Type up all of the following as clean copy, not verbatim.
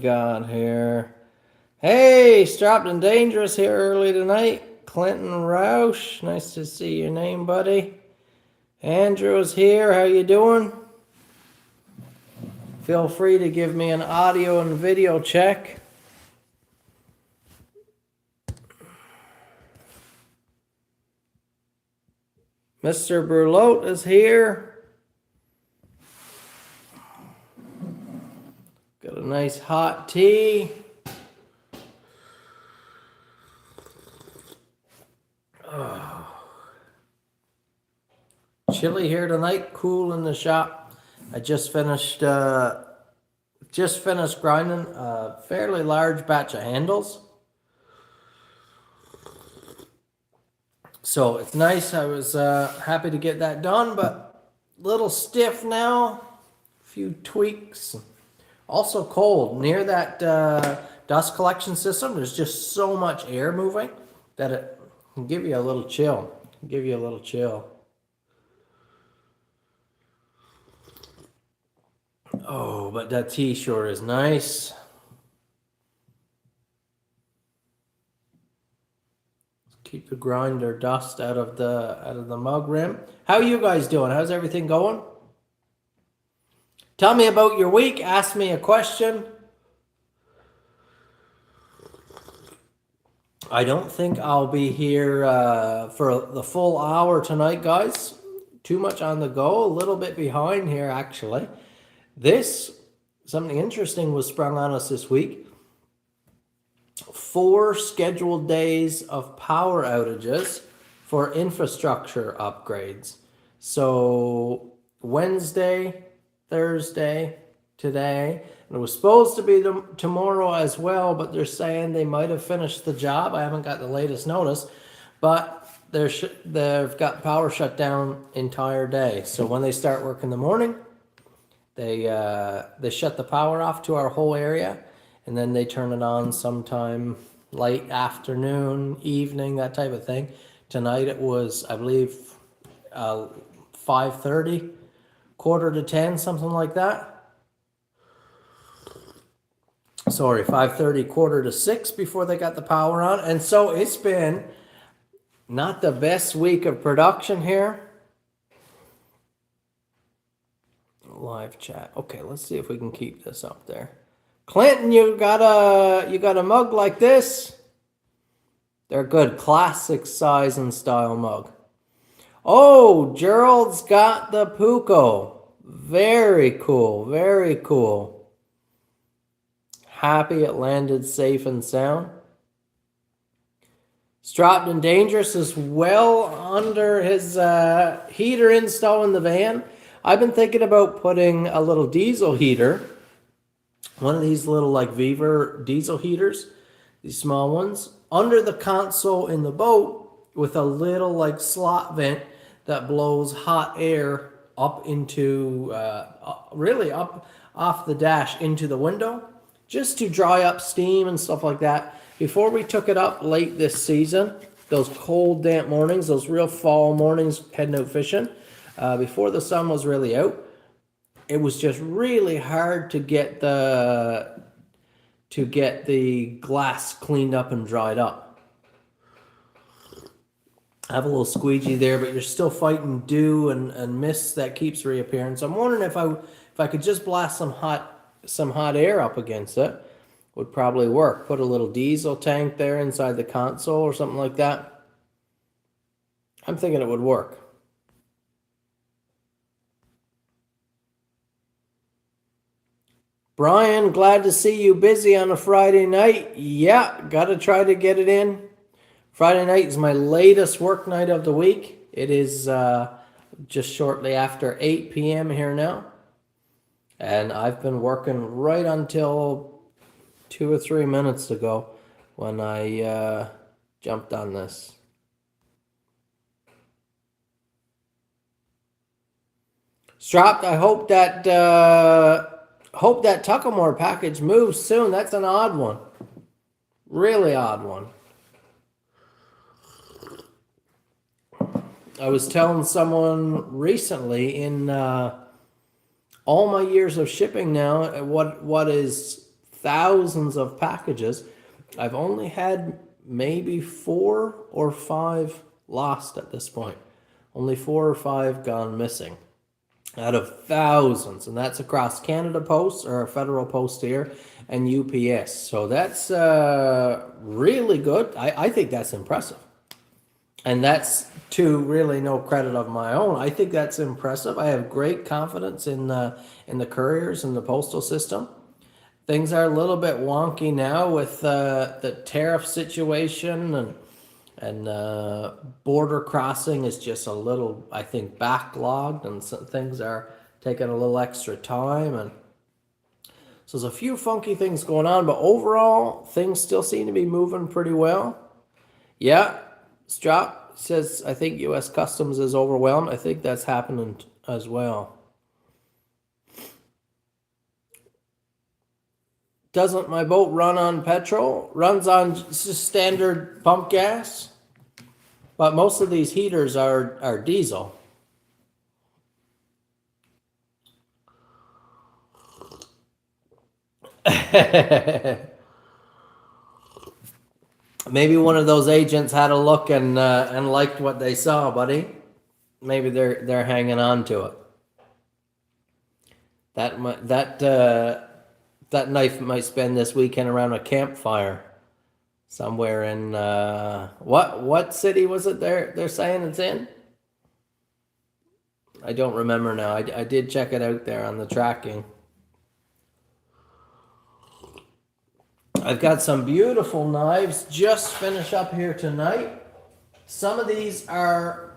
got here? Hey, Strapped and Dangerous here early tonight. Clinton Roush, nice to see your name, buddy. Andrew's here, how you doing? Feel free to give me an audio and video check. Mr. Berlote is here. Got a nice hot tea. Oh. Chilly here tonight, cool in the shop. I just finished grinding a fairly large batch of handles. So it's nice. I was happy to get that done, but a little stiff now. A few tweaks. Also cold. Near that dust collection system, there's just so much air moving that it can give you a little chill. Oh, but that tea sure is nice. Keep the grinder dust out of the mug rim. How are you guys doing? How's everything going? Tell me about your week. Ask me a question. I don't think I'll be here for the full hour tonight, guys. Too much on the go. A little bit behind here, actually. Something interesting was sprung on us this week. 4 scheduled days of power outages for infrastructure upgrades. So Wednesday, Thursday, today, and it was supposed to be tomorrow as well, but they're saying they might have finished the job. I haven't got the latest notice, but they've got power shut down entire day. So when they start work in the morning, they shut the power off to our whole area. And then they turn it on sometime late afternoon, evening, that type of thing. Tonight it was, I believe, 5:30, 9:45, something like that. Sorry, 5:30, 5:45 before they got the power on. And so it's been not the best week of production here. Live chat. Okay, let's see if we can keep this up there. Clinton, you got a mug like this? They're good, classic size and style mug. Oh, Gerald's got the Puko. Very cool, very cool. Happy it landed safe and sound. Strapped and Dangerous is well under his heater install in the van. I've been thinking about putting a little diesel heater, one of these little like Viver diesel heaters, these small ones, under the console in the boat with a little like slot vent that blows hot air up into, really up off the dash into the window, just to dry up steam and stuff like that. Before we took it up late this season, those cold, damp mornings, those real fall mornings heading out fishing, before the sun was really out, it was just really hard to get the glass cleaned up and dried up. I have a little squeegee there, but you're still fighting dew and mist that keeps reappearing. So I'm wondering if I could just blast some hot air up against it, would probably work. Put a little diesel tank there inside the console or something like that. I'm thinking it would work. Brian, glad to see you busy on a Friday night. Yeah, got to try to get it in. Friday night is my latest work night of the week. It is just shortly after 8 p.m. here now. And I've been working right until 2 or 3 minutes ago when I jumped on this. Strapped, I hope that Tuckamore package moves soon. That's an odd one. Really odd one. I was telling someone recently in all my years of shipping now, what is thousands of packages. I've only had maybe 4 or 5 lost at this point. Only 4 or 5 gone missing out of thousands, and that's across Canada Post or Federal Post here and UPS. So that's really good. I think that's impressive. And that's to really no credit of my own. I think that's impressive. I have great confidence in the couriers and the postal system. Things are a little bit wonky now with the tariff situation, and border crossing is just a little, I think, backlogged, and some things are taking a little extra time, and so there's a few funky things going on, but overall things still seem to be moving pretty well. Yeah, Strap says, I think U.S. Customs is overwhelmed. I think that's happening as well. Doesn't my boat run on petrol? Runs on just standard pump gas. But most of these heaters are diesel. Maybe one of those agents had a look and liked what they saw, buddy. Maybe they're hanging on to it. That knife might spend this weekend around a campfire somewhere in what city was it? They're saying it's in. I don't remember now. I did check it out there on the tracking. I've got some beautiful knives just finished up here tonight. Some of these are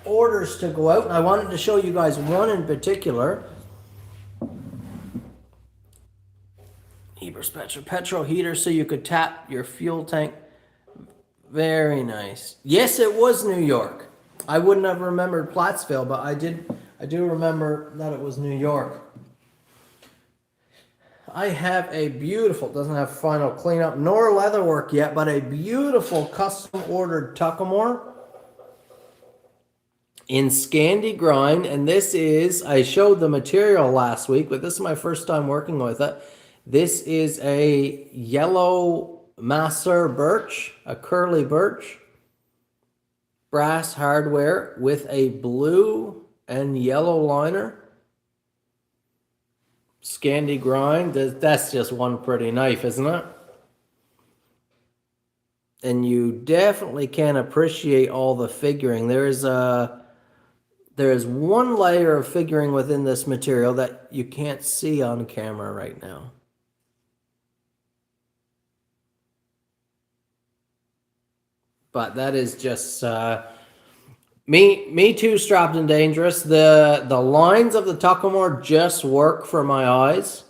orders to go out, and I wanted to show you guys one in particular. Heber's petrol heater, so you could tap your fuel tank. Very nice. Yes, it was New York. I wouldn't have remembered Plattsville, but I do remember that it was New York. I have a beautiful, doesn't have final cleanup nor leather work yet, but a beautiful custom ordered Tuckamore in Scandi grind. And this is, I showed the material last week, but this is my first time working with it. This is a yellow Masser birch, a curly birch, brass hardware with a blue and yellow liner. Scandi grind, that's just one pretty knife, isn't it? And you definitely can appreciate all the figuring. There is one layer of figuring within this material that you can't see on camera right now. But that is just me too, strapped and dangerous. The lines of the Tuckamore just work for my eyes.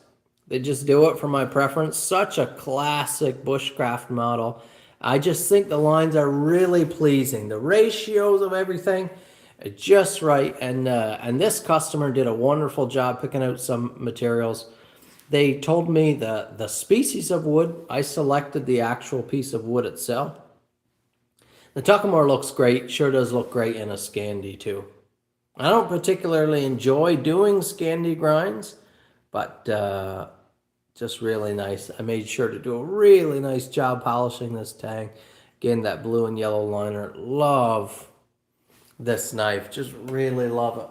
They just do it for my preference. Such a classic bushcraft model. I just think the lines are really pleasing. The ratios of everything are just right. And this customer did a wonderful job picking out some materials. They told me the species of wood. I selected the actual piece of wood itself. The Tuckamore looks great, sure does look great in a Scandi too. I don't particularly enjoy doing Scandi grinds, but just really nice. I made sure to do a really nice job polishing this tang. Again, that blue and yellow liner. Love this knife, just really love it.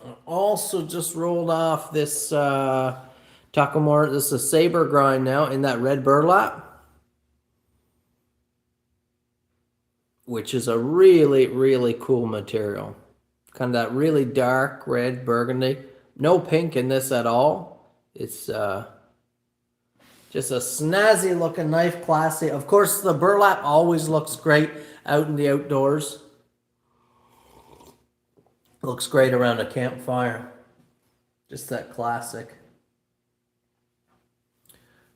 I also just rolled off this Tuckamore. This is a saber grind now in that red burlap, which is a really, really cool material. Kind of that really dark red burgundy. No pink in this at all. It's just a snazzy looking knife, classy. Of course, the burlap always looks great out in the outdoors. Looks great around a campfire. Just that classic.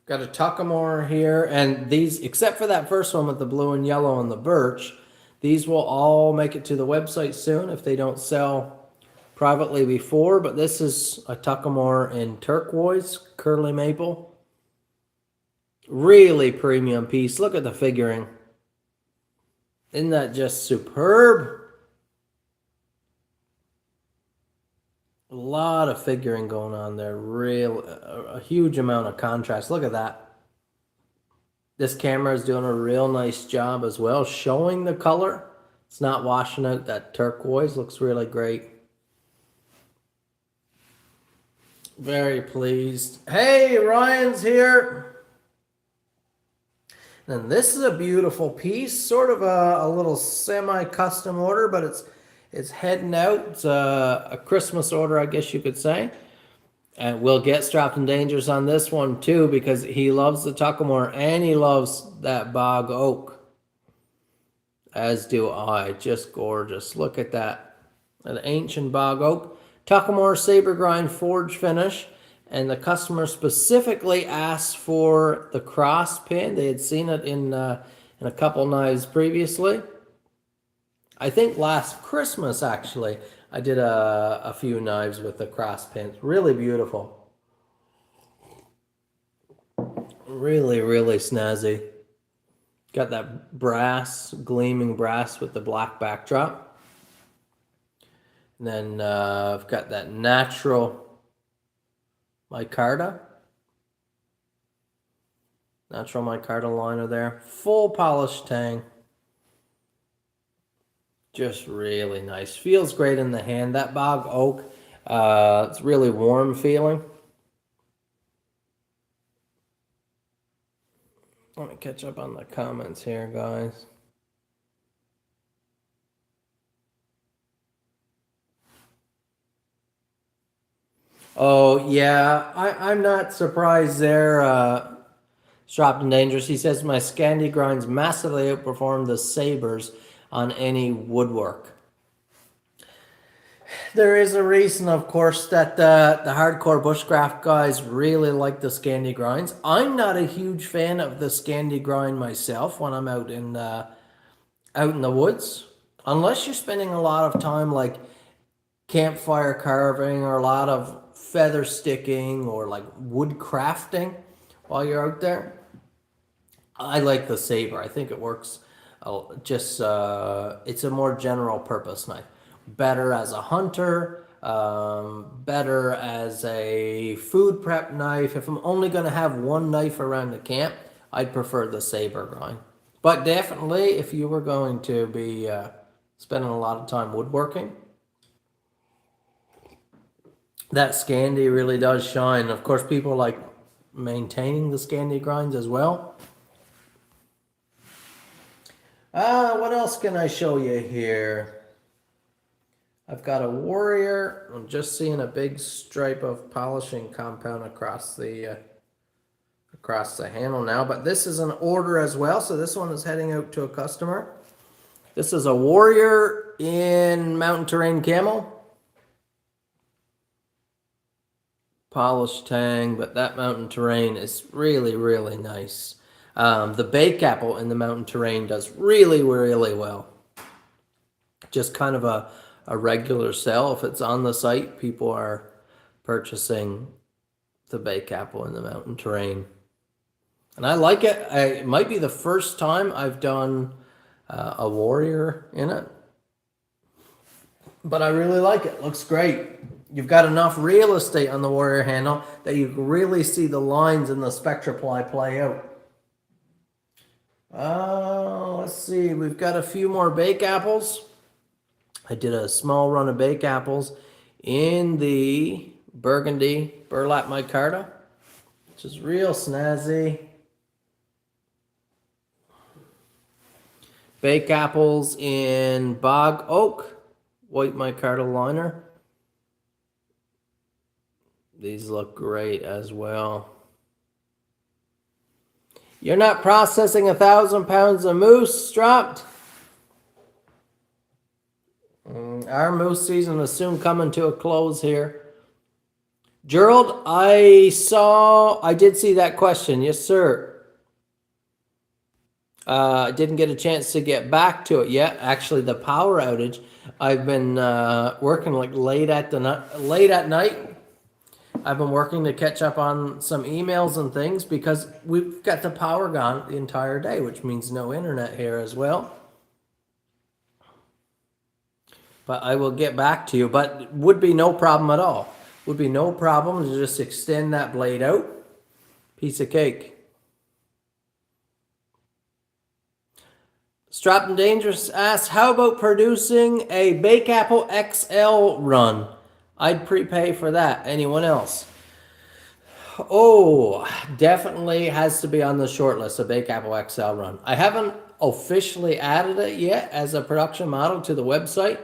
Got a Tuckamore here, and these, except for that first one with the blue and yellow and the birch, these will all make it to the website soon if they don't sell privately before. But this is a Tuckamore in turquoise, curly maple. Really premium piece. Look at the figuring. Isn't that just superb? lot of figuring going on there. A huge amount of contrast. Look at that. This camera is doing a real nice job as well, showing the color. It's not washing out that turquoise. Looks really great. Very pleased. Hey, Ryan's here. And this is a beautiful piece, sort of a little semi-custom order, but it's heading out. It's a Christmas order, I guess you could say. And we'll get Strapped and Dangerous on this one too, because he loves the Tuckamore and he loves that bog oak. As do I. Just gorgeous. Look at that. An ancient bog oak. Tuckamore saber grind forge finish. And the customer specifically asked for the cross pin. They had seen it in a couple knives previously. I think last Christmas, actually, I did a few knives with the cross pins. Really beautiful. Really, really snazzy. Got that brass, gleaming brass with the black backdrop. And then I've got that natural micarta. Natural micarta liner there. Full polished tang. Just really nice. Feels great in the hand. That bog oak, it's really warm feeling. Let me catch up on the comments here, guys. Oh, yeah. I'm not surprised there. Strapped and Dangerous. He says, my Scandi grinds massively outperform the sabers on any woodwork. There is a reason, of course, that the hardcore bushcraft guys really like the Scandi grinds. I'm not a huge fan of the Scandi grind myself when I'm out in the woods, unless you're spending a lot of time like campfire carving or a lot of feather sticking or like wood crafting while you're out there. I like the saber. I think it works. It's a more general purpose knife. Better as a hunter, better as a food prep knife. If I'm only going to have one knife around the camp, I'd prefer the saber grind. But definitely, if you were going to be spending a lot of time woodworking, that Scandi really does shine. Of course, people like maintaining the Scandi grinds as well. What else can I show you here? I've got a Warrior. I'm just seeing a big stripe of polishing compound across the handle now. But this is an order as well, so this one is heading out to a customer. This is a Warrior in Mountain Terrain Camo. Polished tang, but that Mountain Terrain is really, really nice. The Bake Apple in the Mountain Terrain does really, really well. Just kind of a regular sell. If it's on the site, people are purchasing the Bake Apple in the Mountain Terrain. And I like it. It might be the first time I've done a Warrior in it. But I really like it. Looks great. You've got enough real estate on the Warrior handle that you can really see the lines in the Spectraply play out. Let's see. We've got a few more Bake Apples. I did a small run of Bake Apples in the Burgundy Burlap Micarta, which is real snazzy. Bake Apples in Bog Oak White Micarta liner. These look great as well. You're not processing 1,000 pounds of moose, Strapped? Our moose season is soon coming to a close here. Gerald, I did see that question. Yes, sir. I didn't get a chance to get back to it yet. Actually, the power outage, I've been working like late at night. I've been working to catch up on some emails and things because we've got the power gone the entire day, which means no internet here as well. But I will get back to you, but it would be no problem at all. Would be no problem to just extend that blade out. Piece of cake. Strapped and Dangerous asks, how about producing a Bake Apple XL run? I'd prepay for that. Anyone else? Oh, definitely has to be on the short list, a Bake Apple XL run. I haven't officially added it yet as a production model to the website,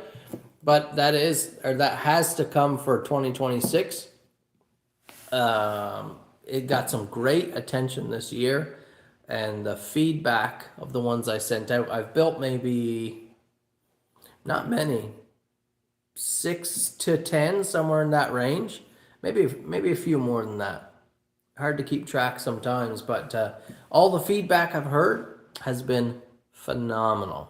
but that has to come for 2026. It got some great attention this year, and the feedback of the ones I sent out, I've built maybe not many, 6 to 10, somewhere in that range, maybe a few more than that. Hard to keep track sometimes, but all the feedback I've heard has been phenomenal.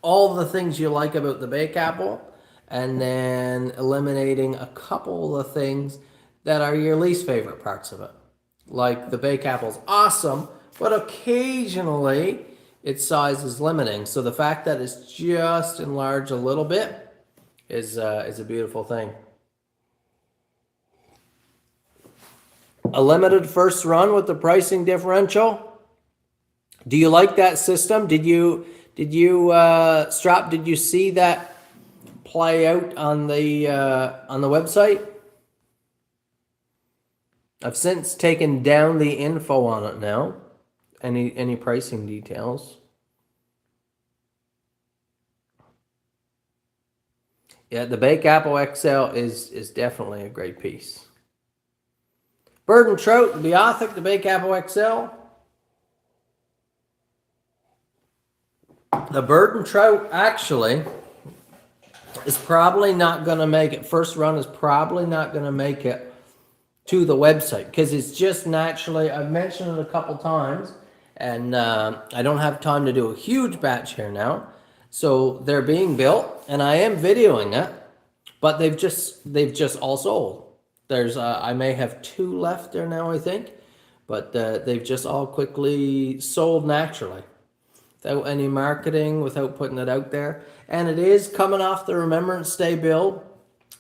All the things you like about the Bake Apple, and then eliminating a couple of things that are your least favorite parts of it. Like the Bake Apple's awesome, but occasionally its size is limiting. So the fact that it's just enlarged a little bit is a beautiful thing. A limited first run with the pricing differential. Do you like that system? Did you Strap? Did you see that play out on the website? I've since taken down the info on it now. Any pricing details? Yeah, the Bake Apple XL is definitely a great piece. Bird and Trout, the Beothic, the Bake Apple XL. The Bird and Trout actually is probably not going to make it. First run is probably not going to make it to the website because it's just naturally, I've mentioned it a couple times, and I don't have time to do a huge batch here now. So they're being built, and I am videoing it, but they've just all sold. There's I may have 2 left there now, I think, but they've just all quickly sold naturally, without any marketing, without putting it out there. And it is coming off the Remembrance Day build.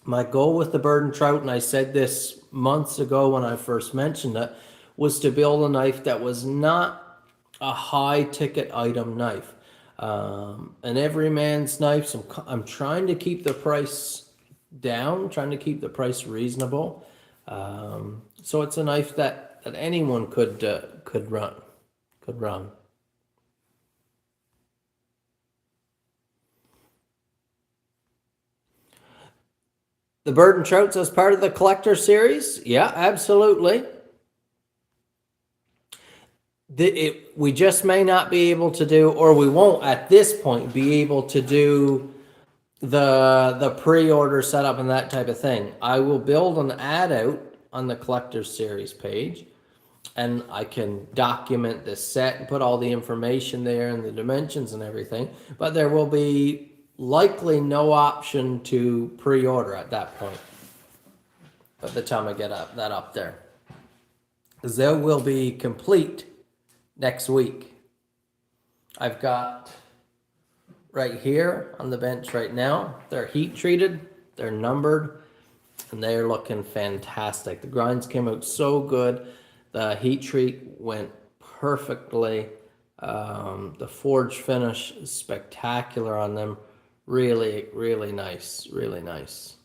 My goal with the Bird and Trout, and I said this months ago when I first mentioned it, was to build a knife that was not a high ticket item knife. An everyman's knife. So I'm trying to keep the price down, trying to keep the price reasonable. So it's a knife that anyone could run. The Bird and Trouts as part of the collector series? Yeah, absolutely. We just may not be able to do, or we won't at this point be able to do the pre-order setup and that type of thing. I will build an ad out on the collector series page, and I can document the set and put all the information there and the dimensions and everything, but there will be likely no option to pre-order at that point by the time I get that up there, because they will be complete next week. I've got right here on the bench right now, they're heat treated, they're numbered, and they're looking fantastic. The grinds came out so good, the heat treat went perfectly, the forge finish is spectacular on them. Really, really nice, really nice.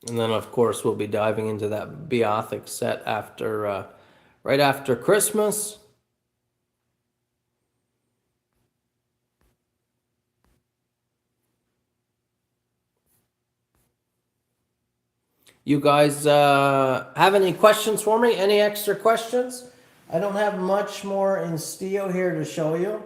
And then, of course, we'll be diving into that Beothic set after, right after Christmas. You guys have any questions for me? Any extra questions? I don't have much more in steel here to show you.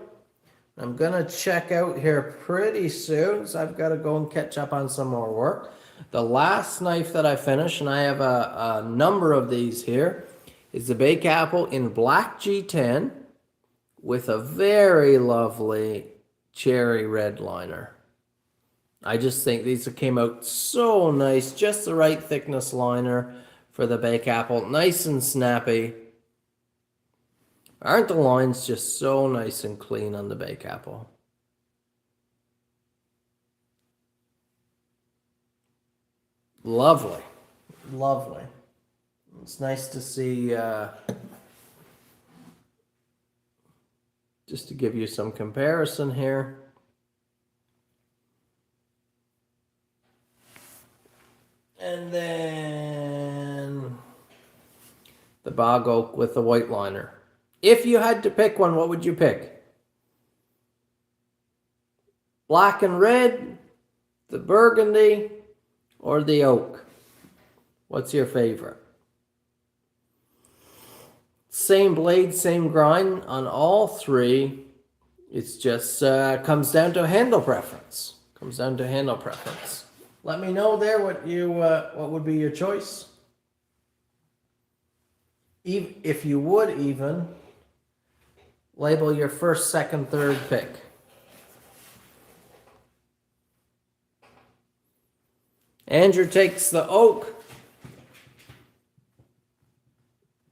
I'm going to check out here pretty soon, so I've got to go and catch up on some more work. The last knife that I finished, and I have a number of these here, is the Bake Apple in black G10 with a very lovely cherry red liner. I just think these came out so nice, just the right thickness liner for the Bake Apple, nice and snappy. Aren't the lines just so nice and clean on the Bake Apple? Lovely. Lovely. It's nice to see, just to give you some comparison here. And then the bog oak with the white liner. If you had to pick one, what would you pick? Black and red, the burgundy, or the oak? What's your favorite? Same blade, same grind on all three. It's just comes down to handle preference. Comes down to handle preference. Let me know there what would be your choice. If you would even label your first, second, third pick. Andrew takes the oak,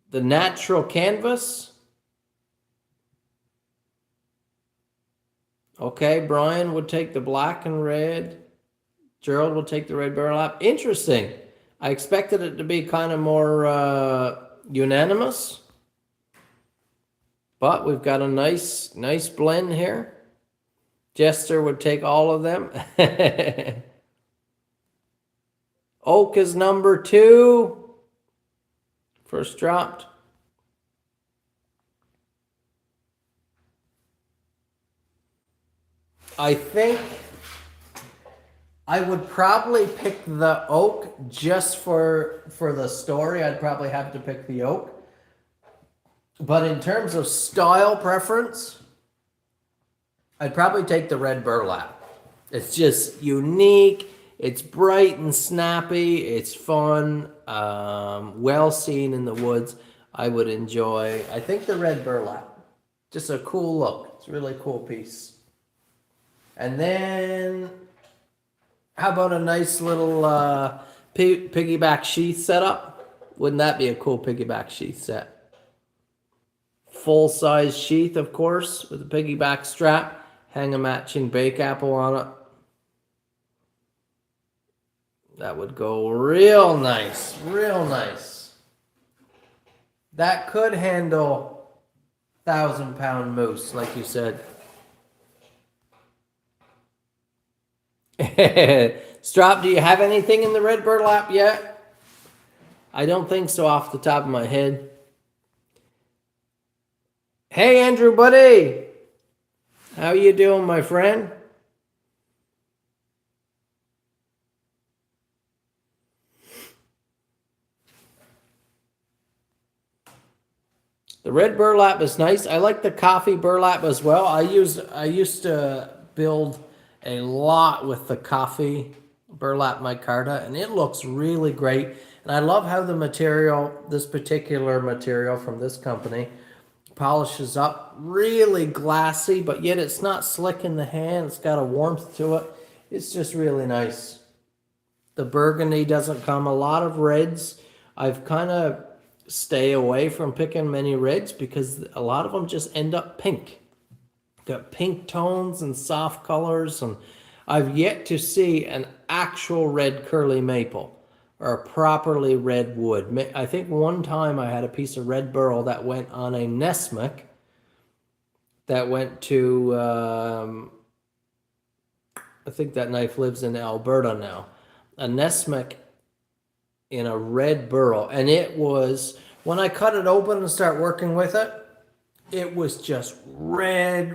the natural canvas. Okay, Brian would take the black and red. Gerald will take the red burlap. Interesting. I expected it to be kind of more unanimous. But we've got a nice blend here. Jester would take all of them. Oak is number 2. First dropped. I think I would probably pick the oak just for the story. I'd probably have to pick the oak. But in terms of style preference, I'd probably take the red burlap. It's just unique. It's bright and snappy. It's fun. Well seen in the woods. I would enjoy. I think the red burlap. Just a cool look. It's a really cool piece. And then, how about a nice little piggyback sheath setup? Wouldn't that be a cool piggyback sheath set? Full size sheath, of course, with a piggyback strap. Hang a matching bake apple on it. That would go real nice, real nice. That could handle 1,000-pound moose, like you said. Strop, do you have anything in the red burlap yet? I don't think so off the top of my head. Hey, Andrew, buddy. How you doing, my friend? The red burlap is nice. I like the coffee burlap as well. I used to build a lot with the coffee burlap micarta, and it looks really great. And I love how the material, this particular material from this company, polishes up. Really glassy, but yet it's not slick in the hand. It's got a warmth to it. It's just really nice. The burgundy doesn't come. A lot of reds. I've kind of stay away from picking many reds because a lot of them just end up pink. Got pink tones and soft colors, and I've yet to see an actual red curly maple or a properly red wood. I think one time I had a piece of red burl that went on a Nesmic that went to, I think that knife lives in Alberta now, a Nesmic in a red burl, and it was, when I cut it open and start working with it, it was just red,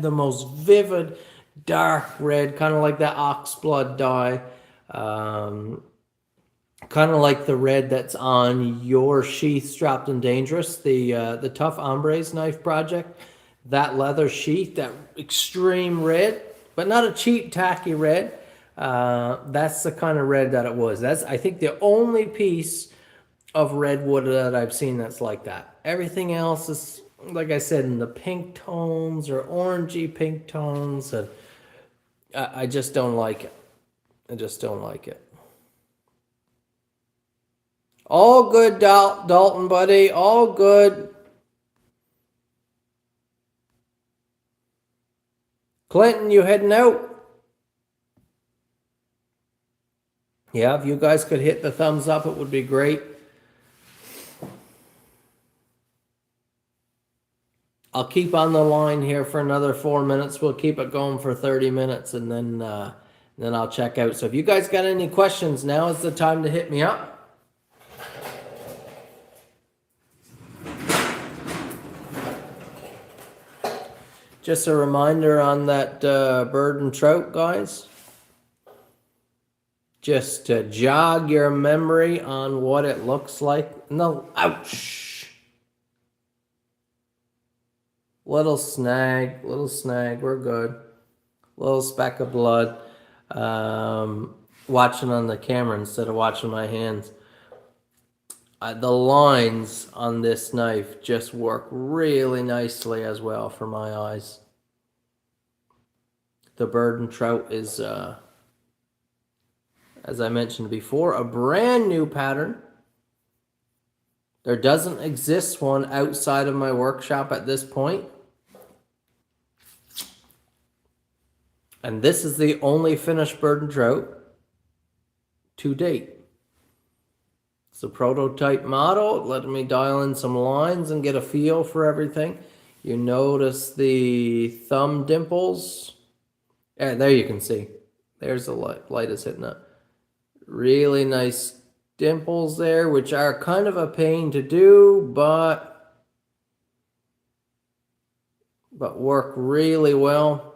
the most vivid, dark red, kind of like that oxblood dye, kind of like the red that's on your sheath Strapped and Dangerous, the Tough Hombres knife project, that leather sheath, that extreme red, but not a cheap, tacky red. That's the kind of red that it was. That's, I think, the only piece of redwood that I've seen that's like that. Everything else is, like I said, in the pink tones or orangey pink tones, and I just don't like it. I just don't like it. All good, Dalton, buddy. All good. Clinton, you heading out? Yeah, if you guys could hit the thumbs up, it would be great. I'll keep on the line here for another 4 minutes. We'll keep it going for 30 minutes, and then I'll check out. So if you guys got any questions, now is the time to hit me up. Just a reminder on that bird and trout, guys. Just to jog your memory on what it looks like. No, ouch. Little snag, we're good. Little speck of blood. Watching on the camera instead of watching my hands. The lines on this knife just work really nicely as well for my eyes. The bird and trout is, as I mentioned before, a brand new pattern. There doesn't exist one outside of my workshop at this point. And this is the only finished bird and trout to date. It's a prototype model, letting me dial in some lines and get a feel for everything. You notice the thumb dimples. Yeah, there you can see. There's the light. Light is hitting it. Really nice dimples there, which are kind of a pain to do, but work really well.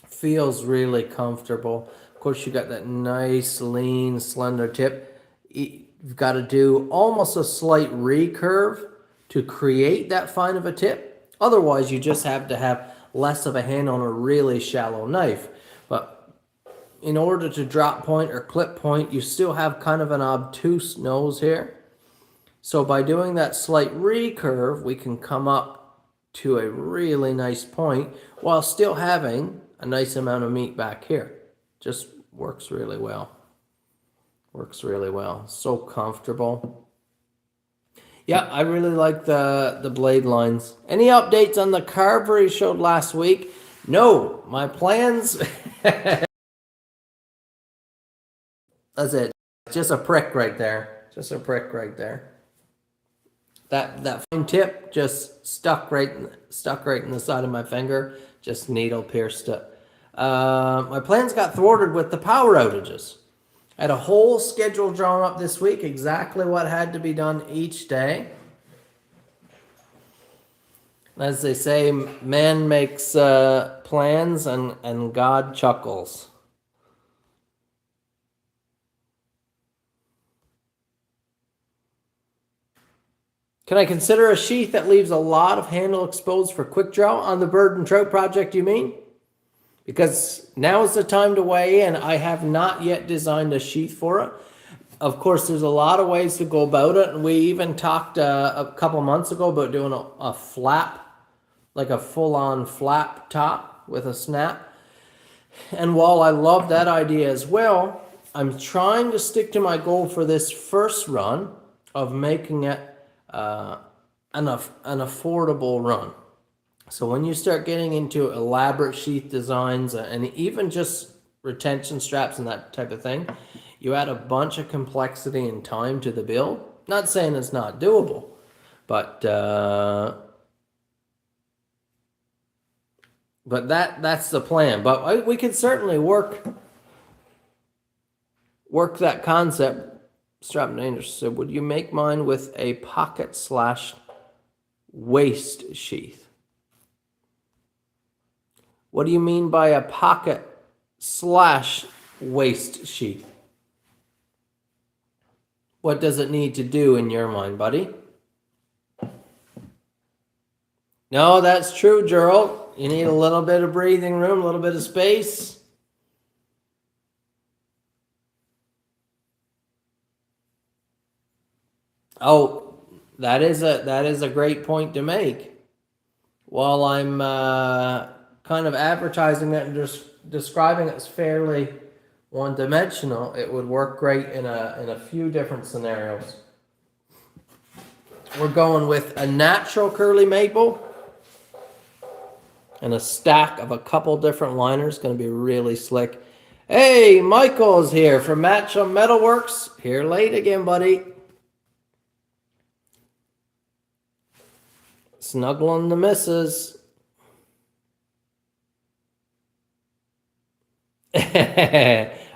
Feels really comfortable. Of course, you got that nice, lean, slender tip. You've got to do almost a slight recurve to create that fine of a tip. Otherwise, you just have to have less of a hand on a really shallow knife. But in order to drop point or clip point, you still have kind of an obtuse nose here. So by doing that slight recurve, we can come up to a really nice point while still having a nice amount of meat back here. Just works really well. Works really well. So comfortable. Yeah, I really like the blade lines. Any updates on the carver he showed last week? No, my plans. That's it. Just a prick right there. Just a prick right there. That fine tip just stuck right in the side of my finger. Just needle pierced it. My plans got thwarted with the power outages. I had a whole schedule drawn up this week, exactly what had to be done each day. As they say, man makes plans and God chuckles. Can I consider a sheath that leaves a lot of handle exposed for quick draw on the bird and trout project, you mean? Because now is the time to weigh in. I have not yet designed a sheath for it. Of course, there's a lot of ways to go about it. And we even talked a couple months ago about doing a flap, like a full-on flap top with a snap. And while I love that idea as well, I'm trying to stick to my goal for this first run of making it an affordable run. So when you start getting into elaborate sheath designs and even just retention straps and that type of thing, you add a bunch of complexity and time to the build. Not saying it's not doable, but that's the plan. But we could certainly work that concept. Strap Dangerous said, would you make mine with a pocket / waist sheath? What do you mean by a pocket / waist sheath? What does it need to do in your mind, buddy? No, that's true, Gerald. You need a little bit of breathing room, a little bit of space. Oh, that is a great point to make. While I'm kind of advertising it and just describing it as fairly one-dimensional, it would work great in a few different scenarios. We're going with a natural curly maple and a stack of a couple different liners. Going to be really slick. Hey, Michael's here from Matcham Metalworks. Here late again, buddy. Snuggling the missus.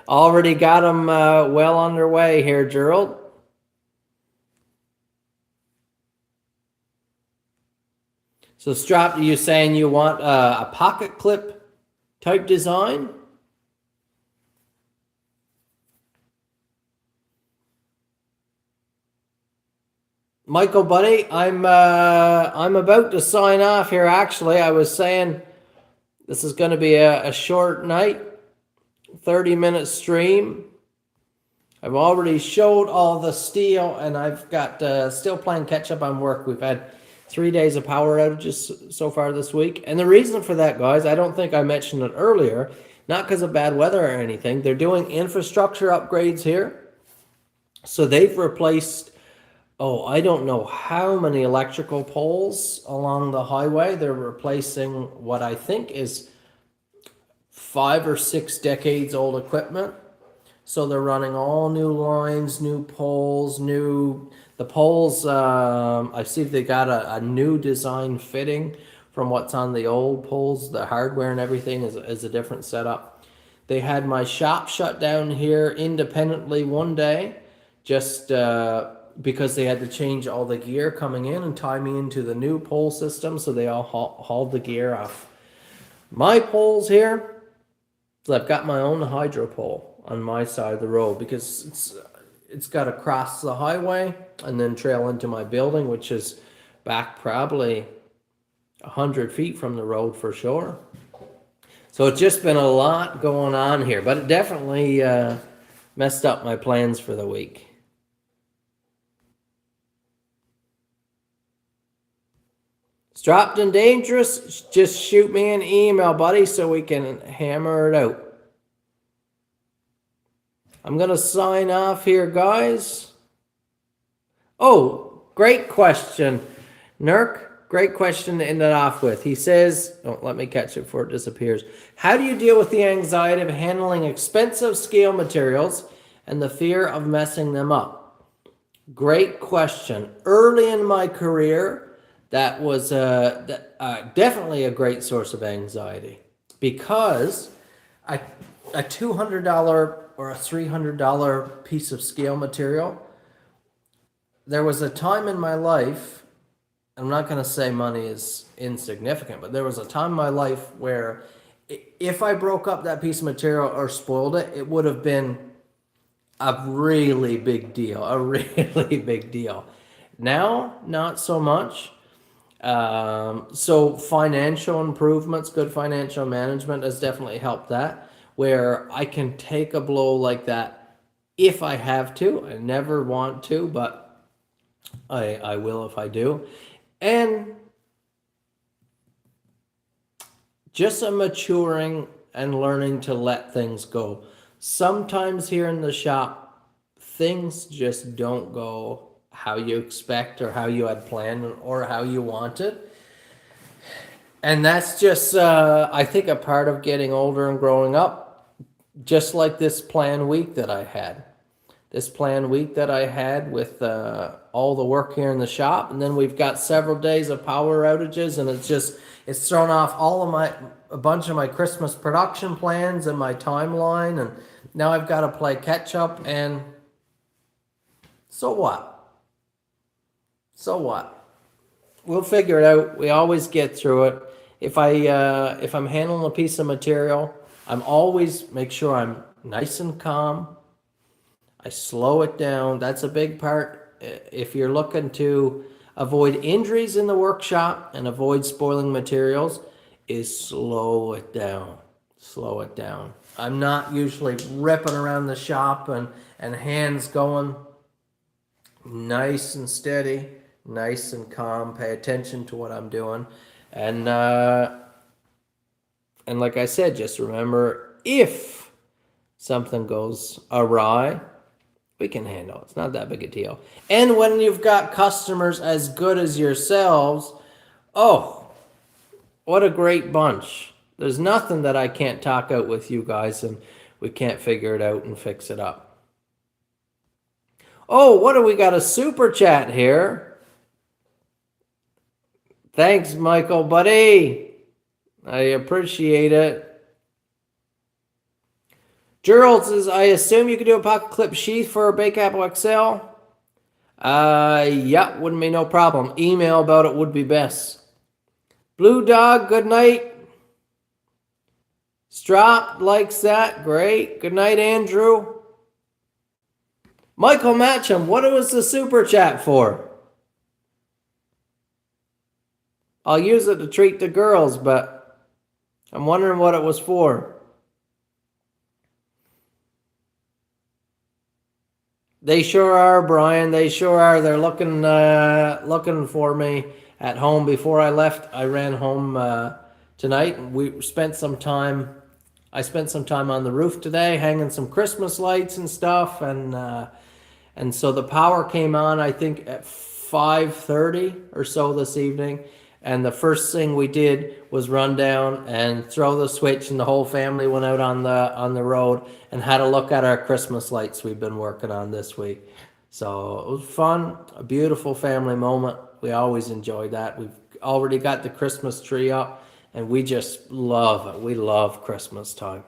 Already got them well underway here, Gerald. So, Strap, are you saying you want a pocket clip type design? Michael, buddy, I'm about to sign off here. Actually, I was saying this is going to be a short night, 30-minute stream. I've already showed all the steel, and I've got still playing catch up on work. We've had 3 days of power outages so far this week, and the reason for that, guys, I don't think I mentioned it earlier. Not because of bad weather or anything. They're doing infrastructure upgrades here, so they've replaced. Oh, I don't know how many electrical poles along the highway. They're replacing what I think is 5 or 6 decades old equipment. So they're running all new lines, new poles, the poles, I see they got a new design fitting from what's on the old poles. The hardware and everything is a different setup. They had my shop shut down here independently one day, just because they had to change all the gear coming in and tie me into the new pole system. So they all hauled the gear off my poles here. So I've got my own hydro pole on my side of the road because it's got to cross the highway and then trail into my building, which is back probably 100 feet from the road for sure. So it's just been a lot going on here, but it definitely messed up my plans for the week. Strapped and dangerous, just shoot me an email, buddy, so we can hammer it out. I'm going to sign off here, guys. Oh, great question, Nurk. Great question to end it off with. He says, oh, let me catch it before it disappears. How do you deal with the anxiety of handling expensive scale materials and the fear of messing them up? Great question. Early in my career, that was definitely a great source of anxiety because a $200 or a $300 piece of scale material, there was a time in my life, I'm not going to say money is insignificant, but there was a time in my life where if I broke up that piece of material or spoiled it, it would have been a really big deal, Now, not so much. So financial improvements, good financial management has definitely helped that, where I can take a blow like that if I have to. I never want to, but I will if I do. And just a maturing and learning to let things go. Sometimes here in the shop, things just don't go how you expect or how you had planned or how you wanted. And that's just, I think, a part of getting older and growing up, just like this planned week that I had. This planned week that I had with all the work here in the shop. And then we've got several days of power outages, and it's thrown off a bunch of my Christmas production plans and my timeline. And now I've got to play catch up, and so what? So what? We'll figure it out. We always get through it. If I'm handling a piece of material, I'm always make sure I'm nice and calm. I slow it down. That's a big part. If you're looking to avoid injuries in the workshop and avoid spoiling materials, is slow it down. Slow it down. I'm not usually ripping around the shop and hands going. Nice and steady. Nice and calm, pay attention to what I'm doing, and like I said, just remember, if something goes awry, we can handle it. It's not that big a deal. And when you've got customers as good as yourselves, oh, what a great bunch. There's nothing that I can't talk out with you guys, and we can't figure it out and fix it up. Oh, what do we got? A super chat here. Thanks, Michael, buddy. I appreciate it. Gerald says, I assume you could do a pocket clip sheath for a Bake Apple XL? Yeah, wouldn't be no problem. Email about it would be best. Blue Dog, good night. Strop likes that. Great. Good night, Andrew. Michael Matcham, what was the super chat for? I'll use it to treat the girls, but I'm wondering what it was for. They sure are, Brian. They sure are. They're looking for me at home. Before I left, I ran home tonight. We spent some time. I spent some time on the roof today, hanging some Christmas lights and stuff, and so the power came on, I think, at 5:30 or so this evening. And the first thing we did was run down and throw the switch, and the whole family went out on the road and had a look at our Christmas lights we've been working on this week. So it was fun, a beautiful family moment. We always enjoy that. We've already got the Christmas tree up, and we just love it. We love Christmas time.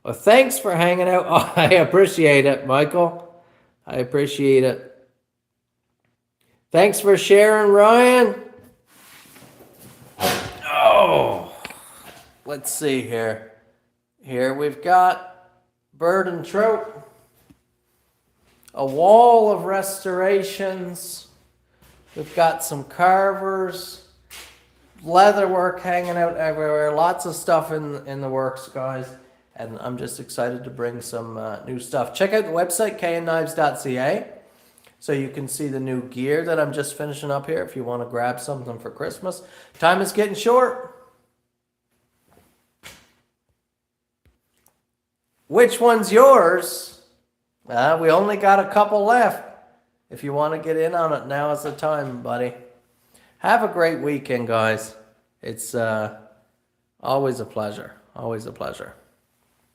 Well, thanks for hanging out. Oh, I appreciate it, Michael. I appreciate it. Thanks for sharing, Ryan. Oh, let's see here. Here we've got Bird and Trout. A wall of restorations. We've got some carvers. Leather work hanging out everywhere. Lots of stuff in the works, guys. And I'm just excited to bring some new stuff. Check out the website, knknives.ca. So you can see the new gear that I'm just finishing up here if you want to grab something for Christmas. Time is getting short. Which one's yours? We only got a couple left. If you want to get in on it, now is the time, buddy. Have a great weekend, guys. It's always a pleasure. Always a pleasure.